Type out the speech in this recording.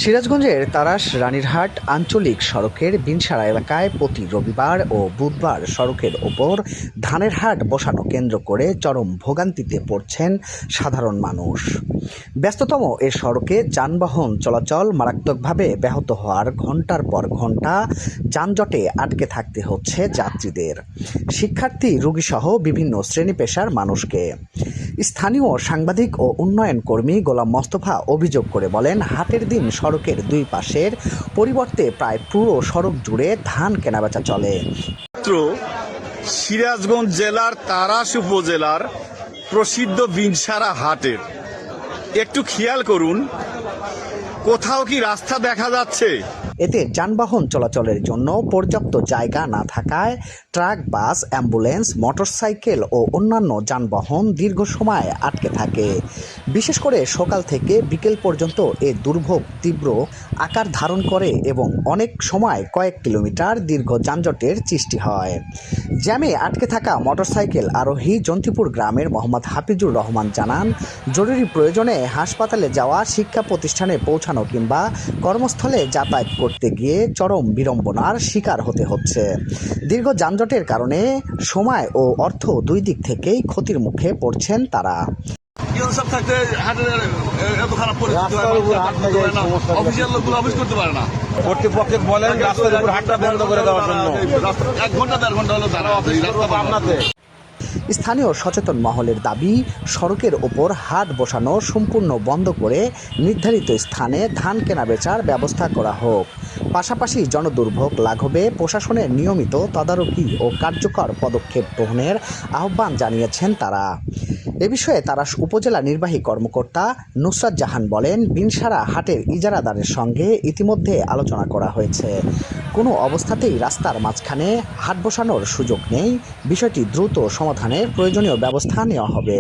সিরাজগঞ্জের তাড়াশ রানীরহাট আঞ্চলিক সড়কের বিনসারা এলাকায় প্রতি রবিবার ও বুধবার সড়কের ওপর ধানের হাট বসানো কেন্দ্র করে চরম ভোগান্তিতে পড়ছেন সাধারণ মানুষ। ব্যস্ততম এ সড়কে যানবাহন চলাচল মারাত্মকভাবে ব্যাহত হওয়ার ঘন্টার পর ঘন্টা যানজটে আটকে থাকতে হচ্ছে যাত্রীদের, শিক্ষার্থী, রোগীসহ বিভিন্ন শ্রেণী পেশার মানুষকে। স্থানীয় সাংবাদিক ও উন্নয়ন কর্মী গোলাম মোস্তফা অভিযোগ করে বলেন, হাটের দিন সড়কের দুই পাশের পরিবর্তে প্রায় পুরো সড়ক জুড়ে ধান কেনাবেচা চলে। সিরাজগঞ্জ জেলার তাড়াশ উপজেলার প্রসিদ্ধ বিনসারা হাটের একটু খেয়াল করুন, কোথাও কি রাস্তা দেখা যাচ্ছে? এতে যানবাহন চলাচলের জন্য পর্যাপ্ত জায়গা না থাকায় ট্রাক, বাস, অ্যাম্বুলেন্স, মোটরসাইকেল ও অন্যান্য যানবাহন দীর্ঘ সময় আটকে থাকে। বিশেষ করে সকাল থেকে বিকেল পর্যন্ত এ দুর্ভোগ তীব্র আকার ধারণ করে এবং অনেক সময় কয়েক কিলোমিটার দীর্ঘ যানজটের সৃষ্টি হয়। জ্যামে আটকে থাকা মোটরসাইকেল আরোহী জন্তিপুর গ্রামের মোহাম্মদ হাফিজুর রহমান জানান, জরুরি প্রয়োজনে হাসপাতালে যাওয়া, শিক্ষা প্রতিষ্ঠানে পৌঁছানো কিংবা কর্মস্থলে যাতায়াত করতে গিয়ে চরম বিড়ম্বনার শিকার হতে হচ্ছে। দীর্ঘ যানজটের কারণে সময় ও অর্থ দুই দিক থেকেই ক্ষতির মুখে পড়ছেন তারা। কর্তৃপক্ষকে বলেন রাস্তার উপর হাটটা বন্ধ করে দেওয়ার জন্য। 1 ঘন্টা 1.5 ঘন্টা হলো তারা আপনাদের। স্থানীয় সচেতন মহলের দাবি, সড়কের ওপর হাট বসানো সম্পূর্ণ বন্ধ করে নির্ধারিত স্থানে ধান কেনাবেচার ব্যবস্থা করা হোক। পাশাপাশি জনদুর্ভোগ লাঘবে প্রশাসনের নিয়মিত তদারকি ও কার্যকর পদক্ষেপ গ্রহণের আহ্বান জানিয়েছেন তারা। এ বিষয়ে তাড়াশ উপজেলা নির্বাহী কর্মকর্তা নুসরাত জাহান বলেন, বিনসারা হাটের ইজারাদারের সঙ্গে ইতিমধ্যে আলোচনা করা হয়েছে। কোনো অবস্থাতেই রাস্তার মাঝখানে হাট বসানোর সুযোগ নেই। বিষয়টি দ্রুত সমাধানের প্রয়োজনীয় ব্যবস্থা নেওয়া হবে।